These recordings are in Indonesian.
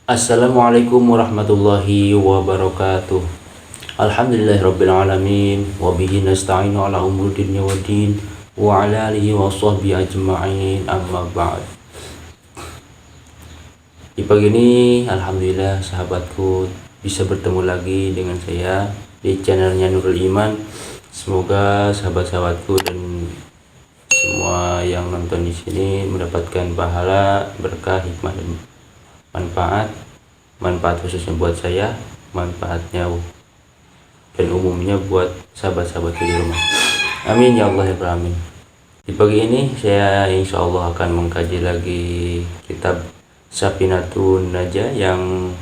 Assalamualaikum warahmatullahi wabarakatuh. Alhamdulillahirabbil alamin wa bihi nasta'inu ala umuri dunya waddin wa ala alihi wa sahbihi ajma'in, amma ba'd. Di pagi ini alhamdulillah sahabatku bisa bertemu lagi dengan saya di channelnya Nurul Iman. Semoga sahabat-sahabatku dan semua yang nonton di sini mendapatkan pahala, berkah, hikmah dan manfaat khususnya buat saya, manfaatnya dan umumnya buat sahabat-sahabat di rumah. Amin ya Allah ya Rabbal alamin. Di pagi ini saya insya Allah akan mengkaji lagi kitab Safinatun Najah yang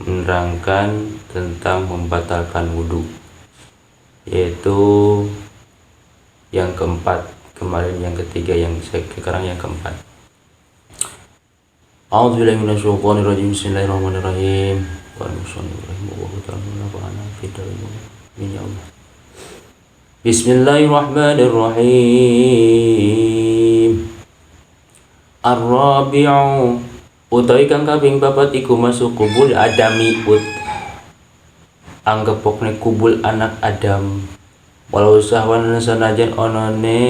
menerangkan tentang membatalkan wudhu, yaitu yang keempat. Kemarin yang ketiga, yang sekarang yang keempat. A'udzubillahi minasyaitonirrajim. Bismillahirrahmanirrahim. Bismillahirrahmanirrahim. Ar-rabi'u utawi kang kaping papat iku masuk kubul adami anggepokne kubul anak Adam, walau sahwan sanajan onone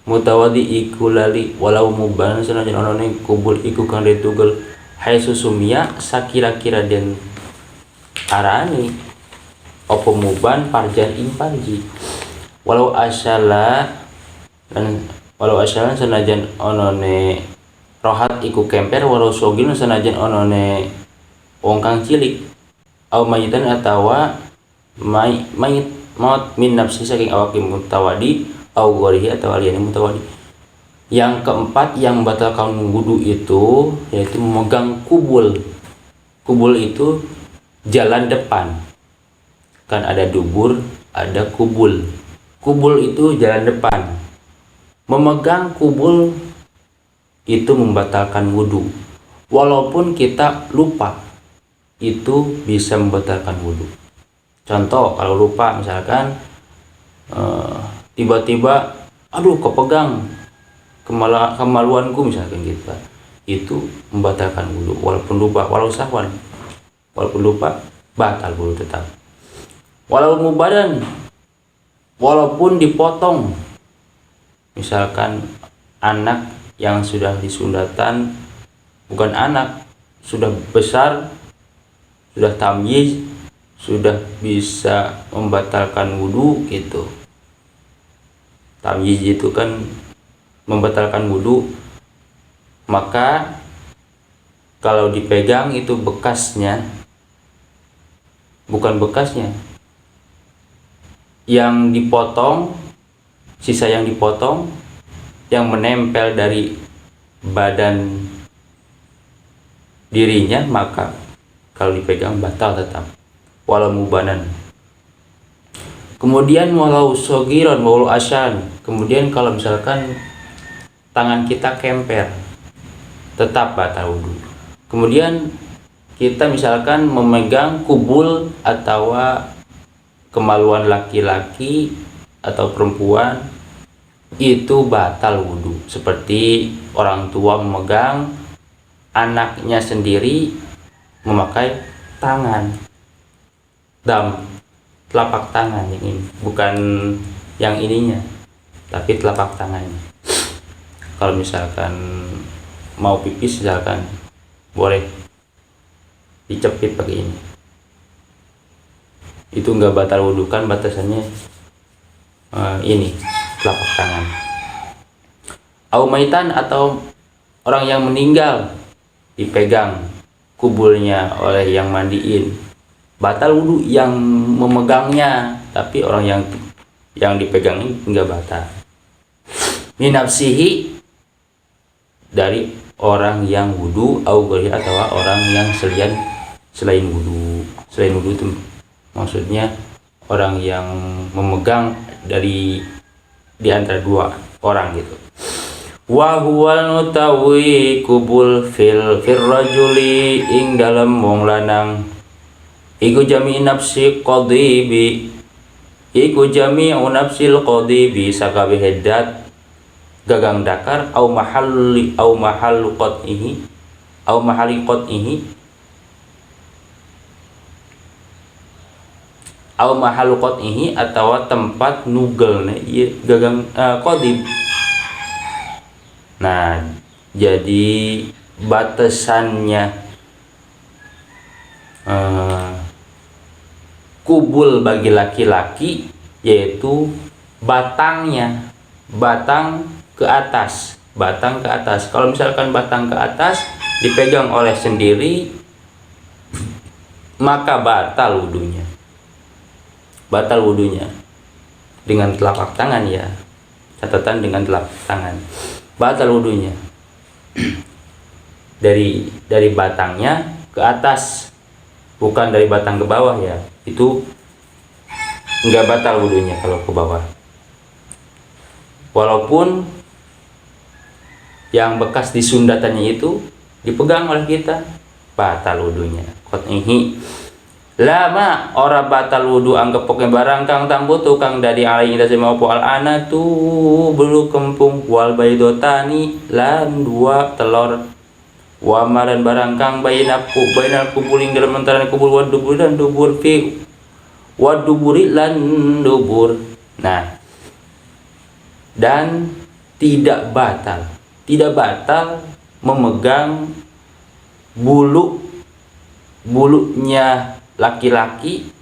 mutawadi iku lali, walau muban sanajan onone kubul iku kang ditugel haitsu sumia sakira-kira den arani apa muban parjan ing panji, walau asalan sanajan onone rohat iku kemper, walau sogil sanajan onone wong kang cilik, au mayitan atawa mayit maut min nafsi saking awakim mutawadi au ghorihi atau aliyani mutawadi. Yang keempat yang membatalkan wudu itu yaitu memegang kubul. Kubul itu jalan depan, kan ada dubur, ada kubul. Kubul itu jalan depan. Memegang kubul itu membatalkan wudu, walaupun kita lupa, itu bisa membatalkan wudu. Contoh, kalau lupa misalkan tiba-tiba aduh kepegang kemaluanku misalkan gitu, itu membatalkan wudu walaupun lupa, walau sahwan, walaupun lupa batal wudu tetap. Walau mubadan, walaupun dipotong, misalkan anak yang sudah disunatan, bukan anak, sudah besar, sudah tamyiz, sudah bisa membatalkan wudu gitu. Tamyiz itu kan membatalkan wudu, maka kalau dipegang itu bekasnya, bukan bekasnya, yang dipotong, sisa yang dipotong, yang menempel dari badan dirinya, maka kalau dipegang batal tetap, walau mubanan. Kemudian walau sogiron, walau asan. Kemudian kalau misalkan tangan kita kemper, tetap batal wudu. Kemudian kita misalkan memegang kubul atau kemaluan laki-laki atau perempuan, itu batal wudu. Seperti orang tua memegang anaknya sendiri memakai tangan, telapak tangan yang ini, bukan yang ininya, tapi telapak tangannya. Kalau misalkan mau pipis misalkan, boleh dicepit pakai ini, itu enggak batal wudu, kan batasannya ini telapak tangan. Au maitan, atau orang yang meninggal dipegang kubulnya oleh yang mandiin, batal wudu yang memegangnya, tapi orang yang dipegang ini enggak batal. Minafsihi, dari orang yang wudu, au ghorihi, atau orang yang selain wudu. Selain wudu itu maksudnya orang yang memegang di antara dua orang gitu. Wa huwal nutawi kubul fil rajuli ing dalam wong lanang iku jami'u nafsi qadibi, iku jami'u nafsil qadibi sakabeh dat gagang dakar au mahallu qat'ihi, au mahali qat'ihi au mahalu qat'ihi atawa tempat nugelna ieu gagang qadib. Nah, jadi batasannya kubul bagi laki-laki yaitu batang ke atas. Kalau misalkan batang ke atas dipegang oleh sendiri, maka batal wudunya dengan telapak tangan ya, catatan dengan telapak tangan, batal wudunya dari batangnya ke atas, bukan dari batang ke bawah ya, itu enggak batal wudunya kalau ke bawah, walaupun yang bekas di sundatannya itu dipegang oleh kita, batal wudunya. Qat'ihi lama ora batal wudu anggap pokoknya barang kang tambu tukang dari alai kita sama opo al anatu bulu kempung wal baydotani lan dua telur wama dan barang kang bainal kubuling dalam antara kubul wadubur dan dubur fi waduburi lan dubur. Nah, dan tidak batal memegang bulunya laki-laki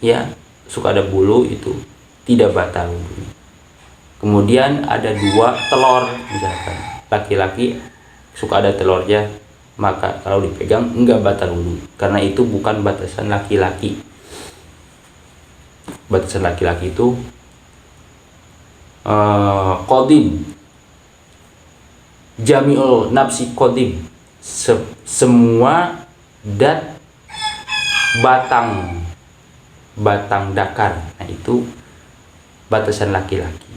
ya, suka ada bulu itu tidak batal wudu. Kemudian ada dua telur, misalkan laki-laki suka ada telurnya, maka kalau dipegang enggak batal wudu karena itu bukan batasan laki-laki. Batasan laki-laki itu qadim, jami'ul nafsi qadim, semua dat batang dakar. Nah, itu batasan laki-laki,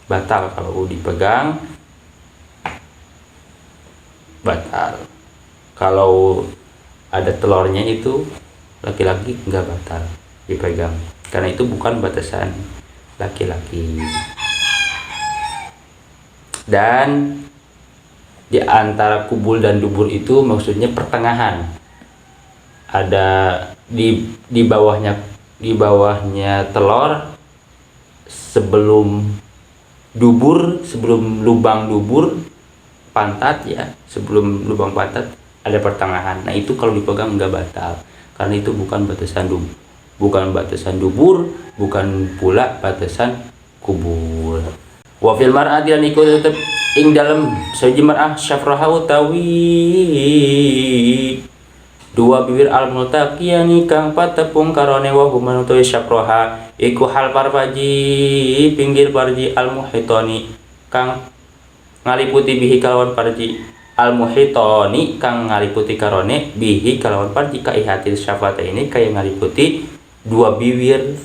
batal kalau dipegang, batal. Kalau ada telurnya itu laki-laki enggak batal dipegang karena itu bukan batasan laki-laki. Dan di antara kubul dan dubur itu maksudnya pertengahan, ada di bawahnya telur, sebelum lubang dubur pantat ya, sebelum lubang pantat ada pertengahan. Nah, itu kalau dipegang enggak batal karena itu bukan batasan dubur, bukan pula batasan kubur. Wa fil mar'ati lan iku tetep ing dalem saji mar'ah syafraha utawi dua bibir al multaqiyani kang patepung karone wa huma utawi syafraha iku hal parfaji pinggir parji al muhitoni kang ngaliputi bihi kalawan parji al muhitoni kang ngaliputi karone bihi kalawan parji kaihatil syafata ini kaya ngaliputi dua bibir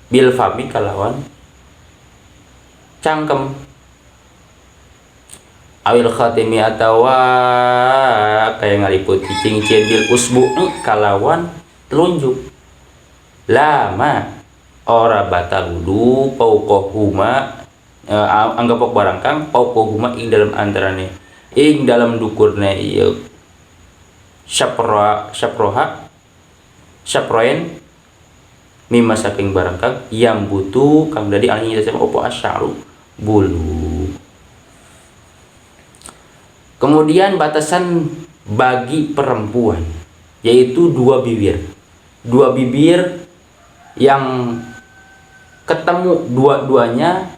bil fami kalawan cangkem awil khatimi atawa kayak ngaliputi cincin bil usbu'i kalawan telunjuk. Lama ora batal wudu pauqahuma anggap pok barang kang pauqahuma ing dalam antarane ing dalam dukurne ieu syaproen mimma saking barang kang yang butuh kang dari alihnya sama opo asyaru bulu. Kemudian batasan bagi perempuan yaitu dua bibir yang ketemu dua-duanya.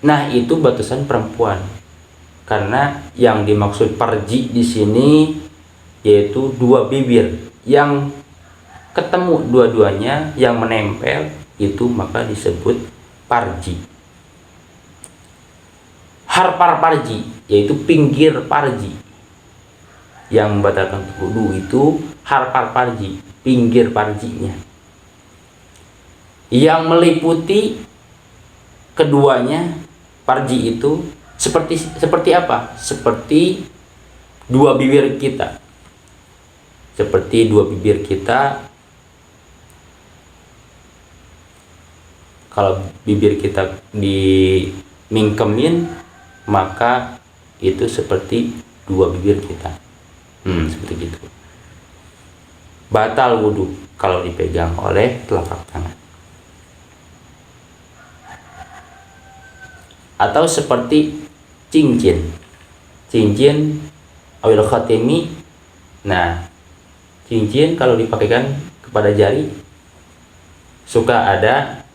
Nah, itu batasan perempuan karena yang dimaksud parji di sini yaitu dua bibir yang ketemu dua-duanya yang menempel, itu maka disebut parji. Harpar parji yaitu pinggir parji, yang membatalkan wudu itu harpar parji, pinggir parjinya, yang meliputi keduanya. Parji itu seperti apa? Seperti dua bibir kita, kalau bibir kita dimingkemin maka itu seperti dua bibir kita. Seperti gitu. Batal wudhu kalau dipegang oleh telapak tangan. Atau seperti cincin awil khatimi. Nah, cincin kalau dipakaikan kepada jari suka ada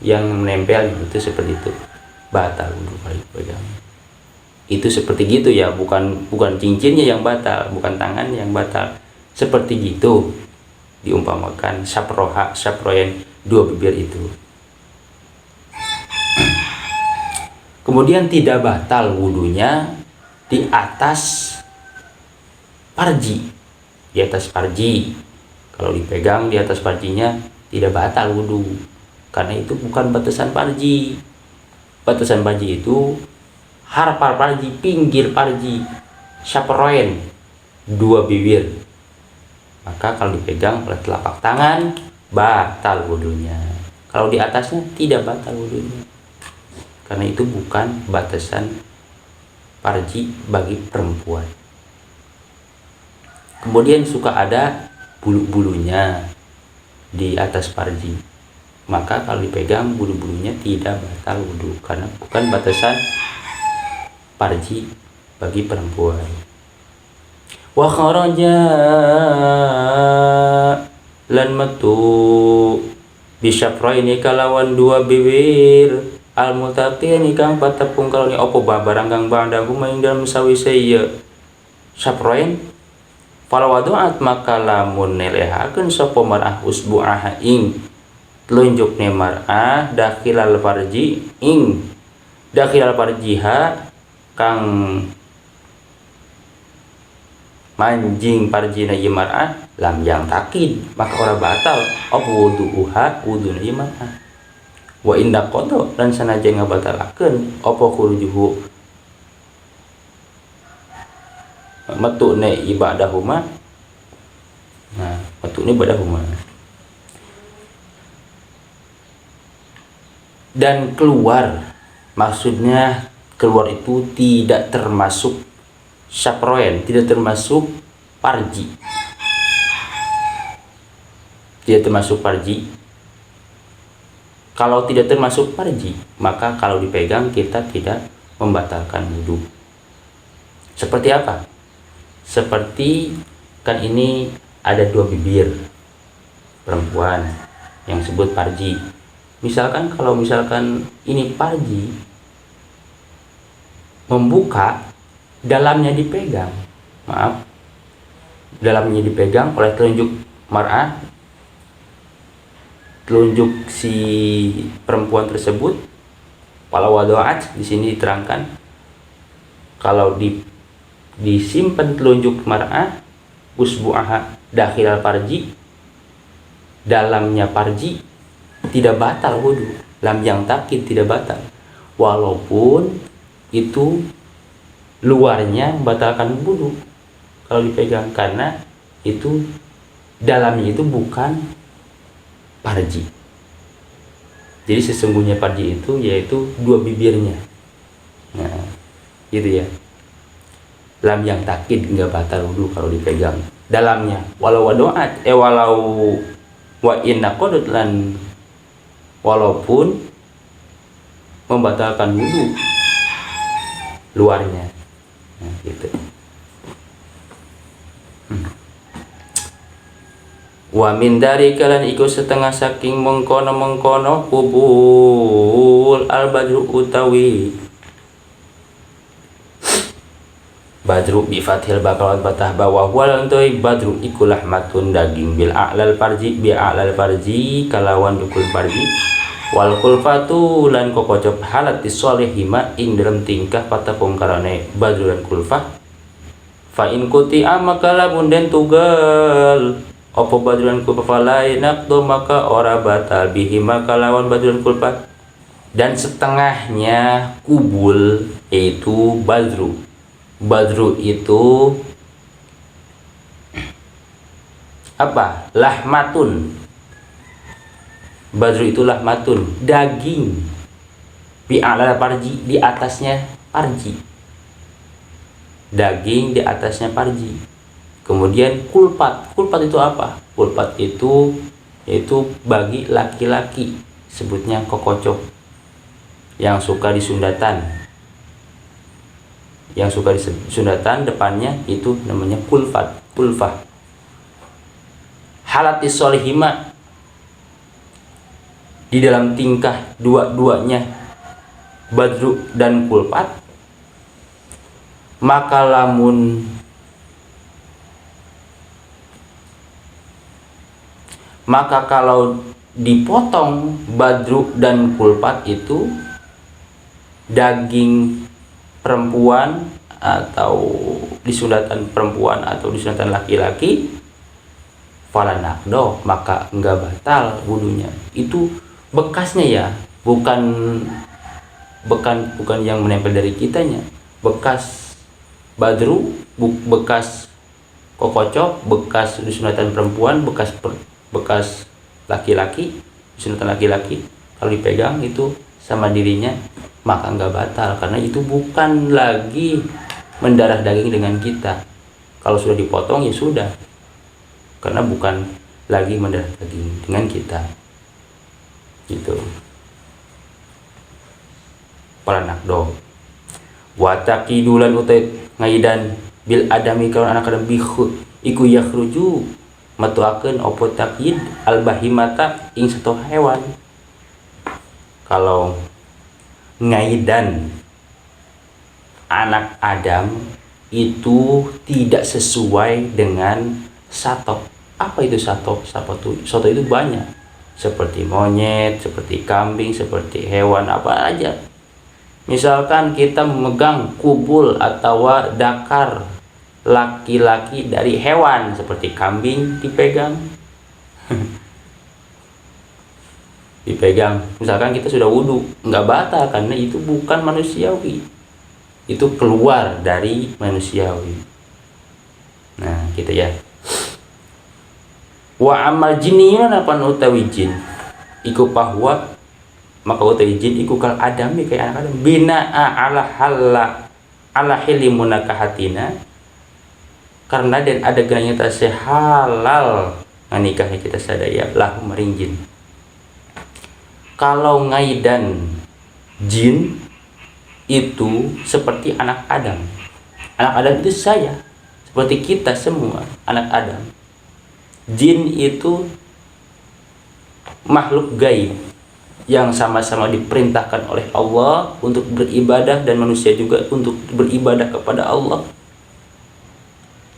yang menempel gitu, seperti itu. Batal wudhu kalau dipegang. Itu seperti gitu ya, bukan cincinnya yang batal, bukan tangan yang batal. Seperti gitu diumpamakan saproyen dua bibir itu. Kemudian tidak batal wudhunya di atas parji. Di atas parji, kalau dipegang di atas parjinya tidak batal wudhu, karena itu bukan batasan parji. Batasan parji itu harpal parji, pinggir parji, saproyen dua bibir. Maka kalau dipegang oleh telapak tangan batal wudhunya. Kalau di atasnya tidak batal wudhunya, karena itu bukan batasan parji bagi perempuan. Kemudian suka ada bulu-bulunya di atas parji, maka kalau dipegang bulu-bulunya tidak batal wudhu, karena bukan batasan parji bagi perempuan. Wa kharaja lan metu bisyafraini kalawan dua bibir al multaqini kang patepung kaloni opo barang kang ba'dahu ing dalam sawise ieu syafrain fala wadu'at maka lamun nelehakeun sapa mar'ah usbu'aha ing telunjukne mar'ah dakhilal farji ing dakhilal farjiha kang manjing parjina ieu mar'ah lam yang takid maka ora batal apa wudu'uha wuduna ieu mar'ah. Wa inda qada lan sanajan ngabatalakeun apa khurujuhu metune ibadahuma. Nah, metune ibadahuma dan keluar, maksudnya keluar itu tidak termasuk saproyen, tidak termasuk parji, tidak termasuk parji. Kalau tidak termasuk parji, maka kalau dipegang kita tidak membatalkan wudhu. Seperti apa? Seperti kan ini ada dua bibir perempuan yang disebut parji. Misalkan kalau ini parji membuka, dalamnya dipegang, dalamnya dipegang oleh telunjuk mar'ah, telunjuk si perempuan tersebut. Pala wadu'at di sini diterangkan kalau disimpan telunjuk mar'ah usbu'aha dakhilal parji, dalamnya parji, tidak batal wudhu. Lam yang takid tidak batal, walaupun itu luarnya membatalkan wudhu kalau dipegang, karena itu dalamnya itu bukan parji. Jadi sesungguhnya parji itu yaitu dua bibirnya. Nah, gitu ya. Lam yang takid nggak batal wudhu kalau dipegang dalamnya. Walau wadu'at walau wa inna qadut lan walaupun membatalkan wudhu luarnya. Nah, gitu. Wa min dari kalian iku setengah saking mengkono kubul al badru utawi badru bi fathil bakawan batah bawah wal untuk badru iku lahmatun daging bil a'lal farji bi a'lal farji kalawan dukul farji wal kulfatu lan kokocop halat disolehima ing dalam tingkah patah pungkarane badru dan kulfah fa in kuti maka lamun den tugal apa badruan kulfah falai nakdo maka ora batal bihi maka lawan badruan kulfah. Dan setengahnya kubul yaitu badru. Badru itu apa? Lahmatun. Badru itu lahmatun, daging bi ala parji, di atasnya parji. daging, di atasnya farji. Kemudian kulpat. Kulpat itu apa? Kulpat itu yaitu bagi laki-laki, sebutnya kokocok, yang suka disundatan. Yang suka disundatan depannya itu namanya kulfah. Halatis solihima, di dalam tingkah dua-duanya badru dan kulpat, maka kalau dipotong badru dan kulpat itu daging perempuan atau disundatan perempuan atau disundatan laki-laki, falanakdo, maka enggak batal wudunya. Itu bekasnya ya, bukan yang menempel dari kitanya. Bekas badru, bekas kokocok, bekas disunatan perempuan, bekas laki-laki, disunatan laki-laki, kalau dipegang itu sama dirinya, maka enggak batal, karena itu bukan lagi mendarah daging dengan kita. Kalau sudah dipotong ya sudah, karena bukan lagi mendarah daging dengan kita, gitu. Para nakdo wataki dulan utai ngaidan bil adami kalau anak adam bihu iku yakhruju matuakeun opo takyid al bahimata ing satu hewan. Kalau ngaidan anak Adam itu tidak sesuai dengan sato. Apa itu sato? Sato itu banyak, seperti monyet, seperti kambing, seperti hewan apa aja. Misalkan kita memegang kubul atau dakar laki-laki dari hewan, seperti kambing dipegang misalkan kita sudah wudhu, nggak batal karena itu bukan manusiawi, itu keluar dari manusiawi. Nah gitu ya. Wa amal jiniyun apa utawi jin iku bahwa maka utawi jin iku kal adami kayak anak Adam bina'a ala hilimunakahatina, karena dan ada genanya tasih halal nikahnya kita sadaya lah maring jin. Kalau ngaidan jin itu seperti anak Adam. Anak Adam itu saya, seperti kita semua anak Adam. Jin itu makhluk gaib yang sama-sama diperintahkan oleh Allah untuk beribadah, dan manusia juga untuk beribadah kepada Allah.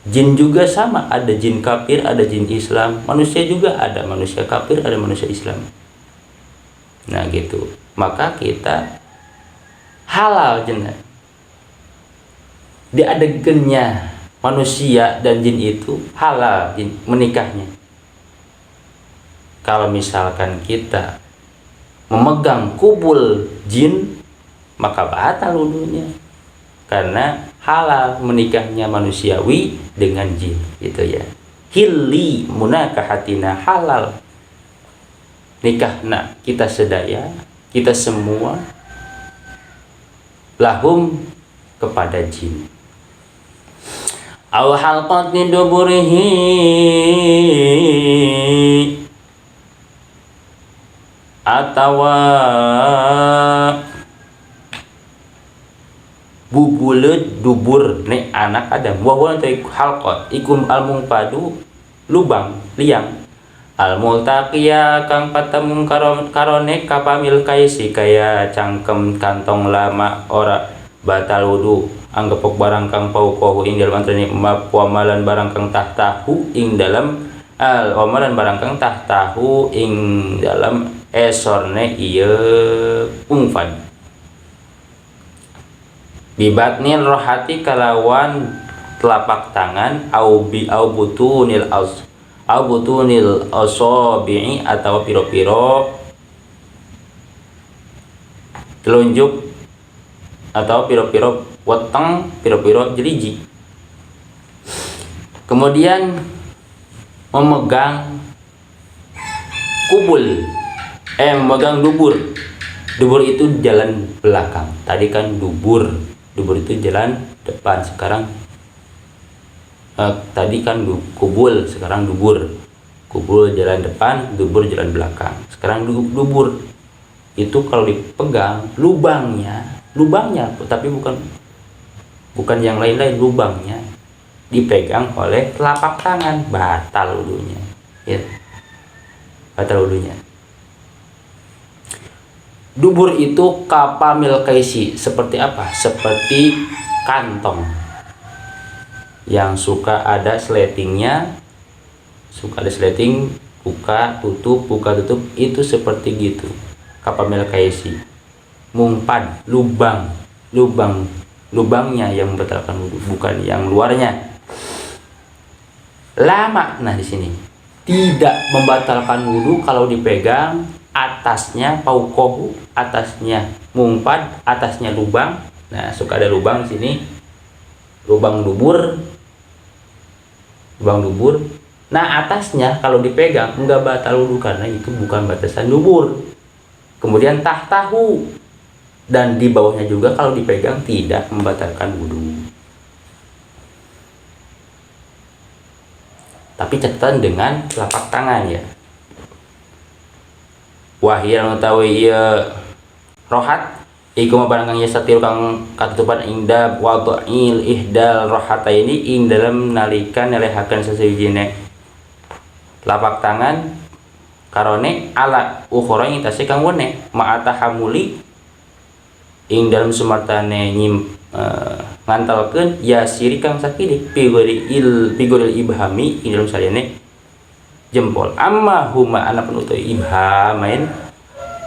Jin juga sama, ada jin kafir, ada jin Islam. Manusia juga ada manusia kafir, ada manusia Islam. Nah gitu, maka kita halal jenah di adegannya manusia dan jin itu halal menikahnya. Kalau misalkan kita memegang kubul jin, maka batal wudunya, karena halal menikahnya manusiawi dengan jin, gitu ya. Hilli munakahatina, halal nikah nak kita sedaya, kita semua, lahum kepada jin. Aw halqat min duburihi, atawa bubuleut dubur nek anak Adam. Wa huwa halqat ikum almungpadu, lubang liang, al-multaqiya kang patemung karone kapamil kaisi kaya cangkem kantong lama ora batal wudu anggepok barang kang paukohu ing dalam antarane wamalan barang kang tahtahu ing dalam wamalan barang kang tahtahu ing dalam esorne ieu ungfan bibatnil rohati kalawan telapak tangan au butunil butunil asabi'i atau piro-piro telunjuk atau piro-piro weteng, piro-piro jeliji. Kemudian memegang kubul, memegang dubur. Dubur itu jalan belakang. Tadi kan dubur itu jalan depan, sekarang tadi kan kubul, sekarang dubur. Kubul jalan depan, dubur jalan belakang. Sekarang dubur itu kalau dipegang lubangnya, tapi bukan yang lain-lain, lubangnya dipegang oleh telapak tangan, batal wudunya. Ya, batal wudunya. Dubur itu kapamil kaisi, seperti apa? Seperti kantong yang suka ada sletingnya, buka tutup, itu seperti gitu. Kapamil kaisi, mungpad, lubangnya yang membatalkan wudu, bukan yang luarnya. Lama, nah di sini tidak membatalkan wudu kalau dipegang atasnya paukohu, atasnya mungpad, atasnya lubang. Nah, suka ada lubang di sini, lubang dubur. Nah, atasnya kalau dipegang enggak batal wudu karena itu bukan batasan dubur. Kemudian tahtahu, dan di bawahnya juga kalau dipegang tidak membatalkan wudu. Tapi catatan dengan telapak tangan ya. Wahia mengetahui ia rohat iku barang kang yasatil kang katutupan inda wadhil ihdal rohataini ing dalam nalikan nelehaken sesawijine telapak tangan karone ala ukhra ing tasih kang wene ma'atahamuli ing dalam sumartane ngantalkeun ya siri kang sakit pigoril ibhami ing dalam saliyane jempol. Amma huma anapun utai ibhamain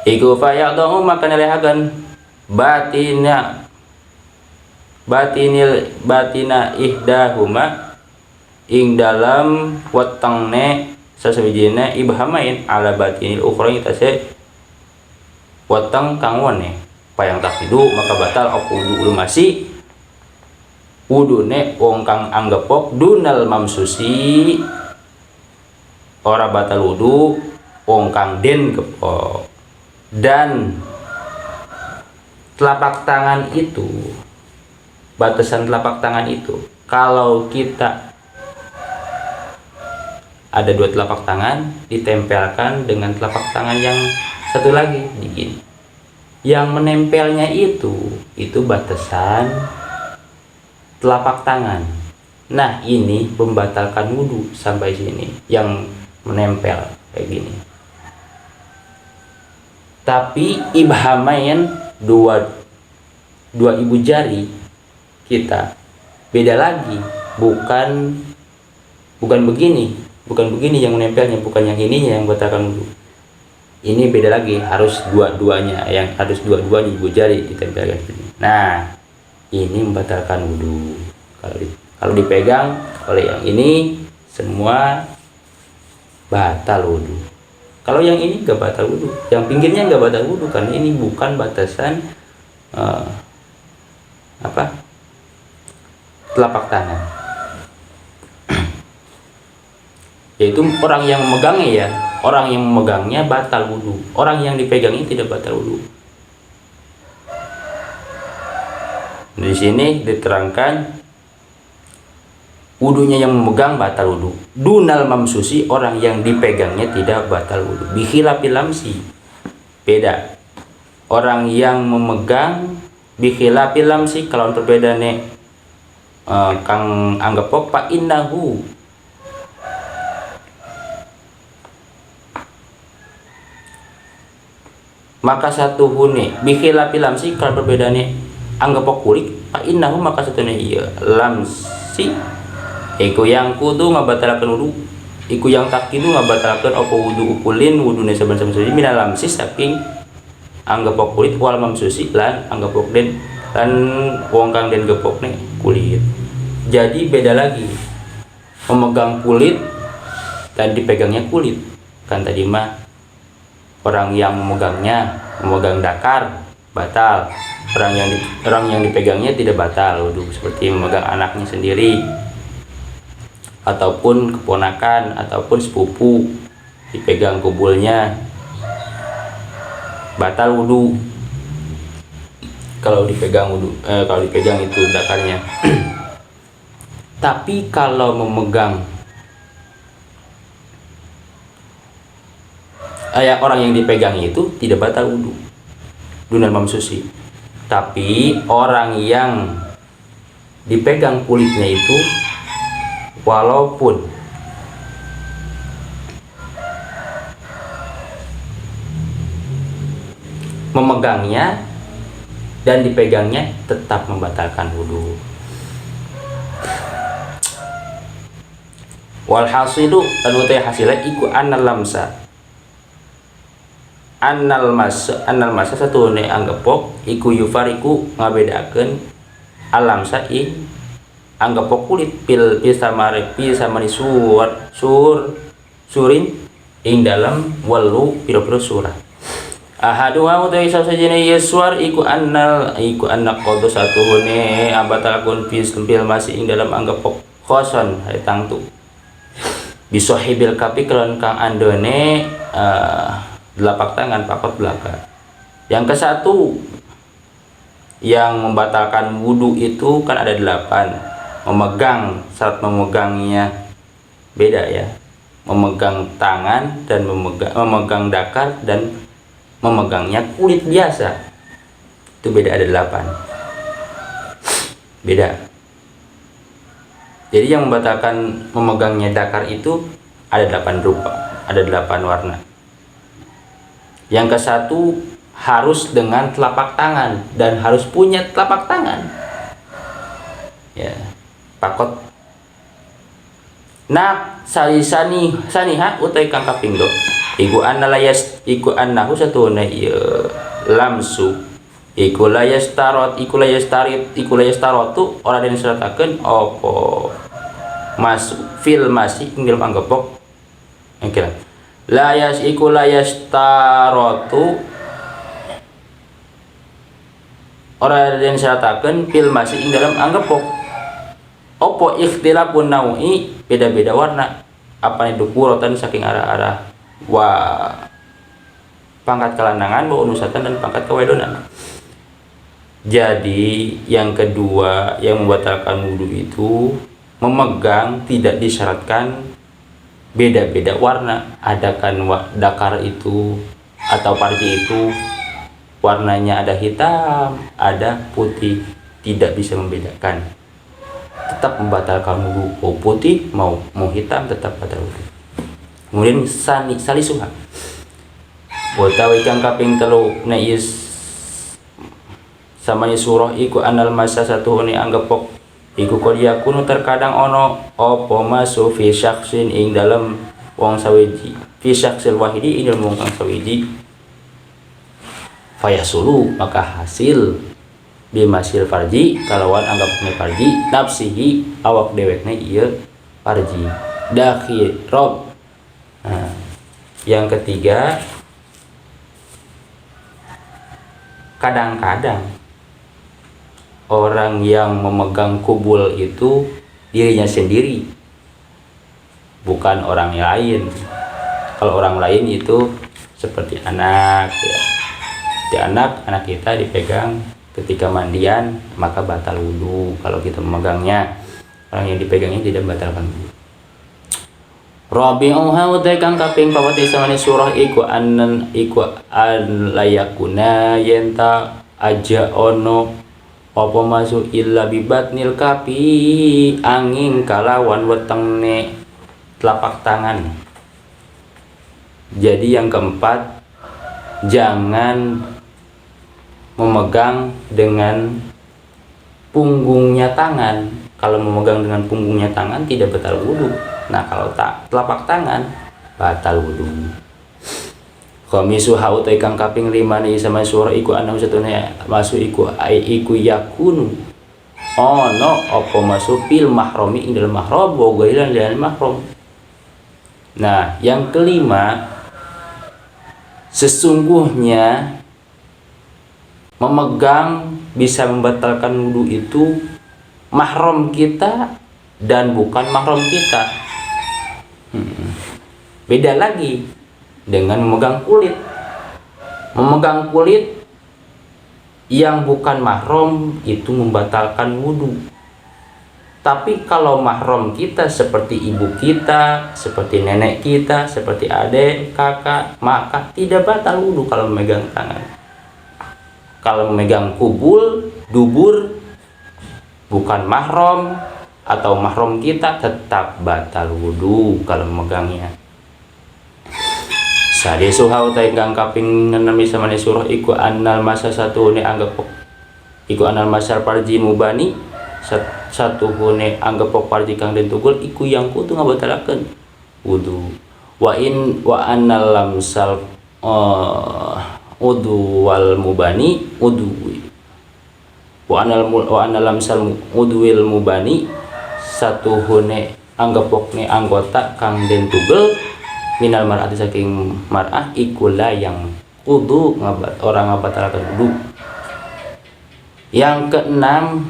iku fa ya'dhu maka nelehaken batina ihdahuma ing dalam wetengne sasawijine ibhamain ala batinil ukhra ing tasih weteng kang wene payang takidu maka batal apa wudu masih wudune wong kang anggepok dunal mamsusi ora batal wudu wong kang den gepok. Dan telapak tangan itu, batasan telapak tangan itu, kalau kita ada dua telapak tangan ditempelkan dengan telapak tangan yang satu lagi begini, yang menempelnya itu batasan telapak tangan. Nah, ini membatalkan wudu sampai sini, yang menempel kayak gini. Tapi ibhamain dua ibu jari kita beda lagi, bukan begini yang menempelnya, bukan yang ininya yang membatalkan wudu. Ini beda lagi, harus dua-duanya ibu jari ditempelkan sini. Nah, ini membatalkan wudu. Kalau dipegang oleh yang ini semua batal wudu. Kalau yang ini nggak batal wudu, yang pinggirnya nggak batal wudu karena ini bukan batasan telapak tangan. Yaitu orang yang memegangnya orang yang memegangnya batal wudu, orang yang dipegangnya tidak batal wudu. Di sini diterangkan wudunya yang memegang batal wudu. Dunal mamsusi, orang yang dipegangnya tidak batal wudu. Bikhilafil lamsi, beda. Orang yang memegang bikhilafil lamsi, kalau berbedane kang anggapok pa innahu, maka satu hune bikhilafil lamsi, kalau berbedane anggapok kulit pa innahu, maka satune iya lamsi iku yang kudu ngabatalkeun wudu, iku yang tak kidu ngabatalkeun apa wudu ukulin wudune saben-saben suci minal lamsi saking anggapok kulit wal mamsusi lan anggapok den lan wong kang den gepokne kulit. Jadi beda lagi memegang kulit dan dipegangnya kulit. Kan tadi mah orang yang memegang dakar batal, orang yang dipegangnya tidak batal wudu, seperti memegang anaknya sendiri ataupun keponakan ataupun sepupu dipegang kubulnya batal wudu. kalau dipegang kalau dipegang itu dakarnya. Tapi kalau memegang orang yang dipegang itu tidak batal wudu dunal mamsusi. Tapi orang yang dipegang kulitnya itu walaupun memegangnya dan dipegangnya tetap membatalkan wudu. Walhasilu anu teh hasilnya iku annal lamsa. Annal masa satune anggepok iku yufariku ngabedakeun alamsa ing anggepok kulit pil samari surin ing dalam walu pira-pira surah. Ahadu wa utai sasajene yeswar iku anna qadu satuhune abatalakun pil masih ing dalam anggepok khoson hari tangtu bisohibil kapi kelon kang andone delapak tangan pakot belakang. Yang ke satu yang membatalkan wudu itu kan ada 8. Memegang, saat memegangnya beda ya, memegang tangan dan memegang dakar dan memegangnya kulit biasa itu beda, ada 8 beda. Jadi yang membatalkan memegangnya dakar itu ada 8 rupa, ada 8 warna. Yang ke satu harus dengan telapak tangan dan harus punya telapak tangan ya, pakot. Nah saniha utai kang kaping do iku annahu satuna ieu lamsu iku layas tarotu ora den seratakeun apa masuk fil masih ing dalam anggepok engkel layas tarotu ora den seratakeun fil masih ing dalam anggepok opo ikhtilafun naui beda-beda warna apa itu kurotan saking arah-arah pangkat kelandangan wa unusatan dan pangkat kewedonan. Jadi yang kedua yang membatalkan wudu itu memegang tidak disyaratkan beda-beda warna, adakan dakar itu atau parji itu warnanya ada hitam, ada putih, tidak bisa membedakan, tetap membatalkan wudu. Mau putih mau hitam tetap batal wudu. Kemudian salisuha utawi kang kaping 3 nais samanya surah iku anal masa satuhune anggepok iku kodiya kuno terkadang ono opo masuk fi syaksin ing dalam wong sawiji fi syaksil wahidi ing dalam wong kang sawiji fayasulu maka hasil bimasil farji kalawan anggapne farji nafsihi awak dewekna ieu farji dakhil rob. Nah, yang ketiga kadang-kadang orang yang memegang kubul itu dirinya sendiri, bukan orang lain. Kalau orang lain itu seperti anak ya. Di anak kita dipegang ketika mandian maka batal wudu kalau kita memegangnya. Orang yang dipegangnya tidak membatalkan wudu. Rabi'uha utai kang kaping pawati samane surah iku an layakuna yenta aja ono apa masuk illa bibatnil kapi angin kalawan wetengne telapak tangan. Jadi yang keempat, jangan memegang dengan punggungnya tangan. Kalau memegang dengan punggungnya tangan tidak batal wudu. Nah kalau telapak tangan batal wudu. Khamisu hautai kang kaping 5 ni sama surah iku anahu satune masuk iku yakunu ono apa masuk fil mahrami ing dalam mahram wa ghairan lil mahram. Nah yang kelima, sesungguhnya memegang bisa membatalkan wudu itu mahram kita dan bukan mahram kita. Beda lagi dengan memegang kulit. Memegang kulit yang bukan mahram itu membatalkan wudhu. Tapi kalau mahram kita seperti ibu kita, seperti nenek kita, seperti adik, kakak, maka tidak batal wudhu kalau memegang tangan. Kalau memegang kubul, dubur, bukan mahram atau mahram kita, tetap batal wudhu kalau memegangnya. Sade suhau taigang kaping 6 sama surah iku annal masa satu ne anggap iku annal masar parji mubani satu hune anggap parji kang den tugul iku yang kudu ngabatalakeun wudu wa annal lamsal wudu wal mubani wudu wa annal lamsal wuduil mubani satu hune anggap ne anggota kang den tugel minal mar'ati saking mar'ah ikulah yang kudu orang ngabatalkan wudu. Yang keenam,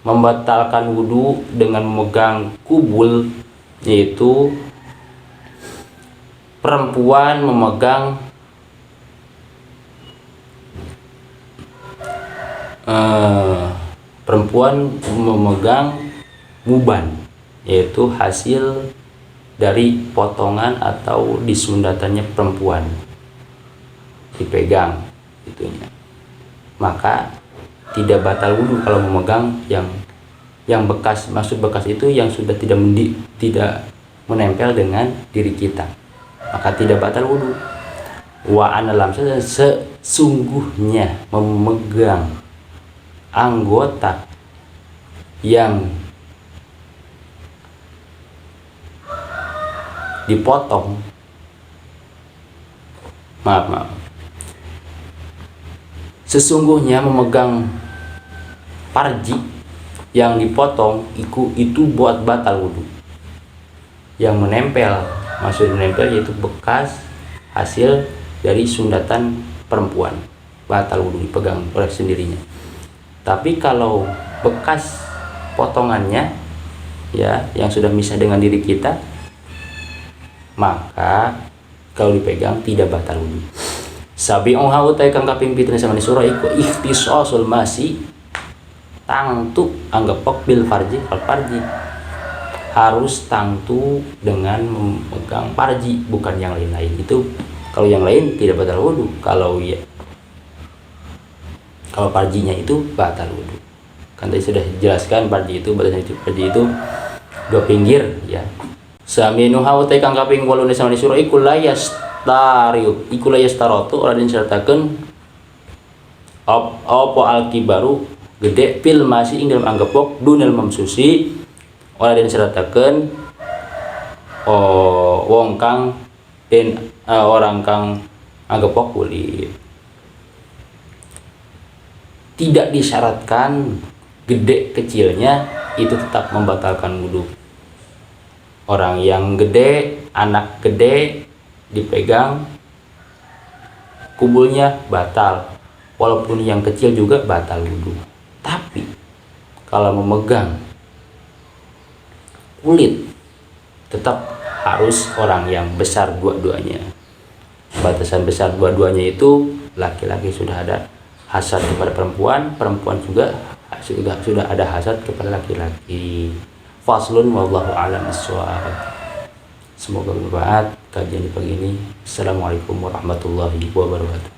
membatalkan wudu dengan memegang kubul, yaitu perempuan memegang muban, yaitu hasil dari potongan atau disundatannya perempuan, dipegang itunya, maka tidak batal wudhu kalau memegang yang bekas. Maksud bekas itu yang sudah tidak menempel dengan diri kita, maka tidak batal wudhu. Wa analam sesungguhnya memegang anggota yang dipotong, maaf, sesungguhnya memegang parji yang dipotong itu buat batal wudhu. Yang menempel, maksud menempel yaitu bekas hasil dari sundatan perempuan, batal wudhu, dipegang oleh sendirinya. Tapi kalau bekas potongannya ya yang sudah misah dengan diri kita, maka kalau dipegang tidak batal wudhu. Sabi'un hau ta kang kaping 7 sama surah iku ikhtisasul masi tangtu anggap bil farji al farji, harus tangtu dengan memegang farji, bukan yang lain-lain. Itu kalau yang lain tidak batal wudhu, kalau farjinya itu batal wudhu. Kan tadi sudah dijelaskan farji itu dua pinggir ya. Saminu hau ta kang kaping 8 sama surah iku layastaratu ora disertakeun apa alkibaru gede pil masih ing dalam anggapok dunal mamsusi, ora disertakeun wong kang orang kang anggapok kulit. Tidak disyaratkan gede kecilnya itu tetap membatalkan wudhu. Orang yang gede, anak gede dipegang kubulnya batal, walaupun yang kecil juga batal wudhu. Tapi kalau memegang kulit tetap harus orang yang besar dua-duanya. Batasan besar dua-duanya itu laki-laki sudah ada hasad kepada perempuan, perempuan juga sudah ada hasad kepada laki-laki. Faslun wallahu a'lam bissawab. Semoga bermanfaat kajian di pagi ini. Assalamualaikum warahmatullahi wabarakatuh.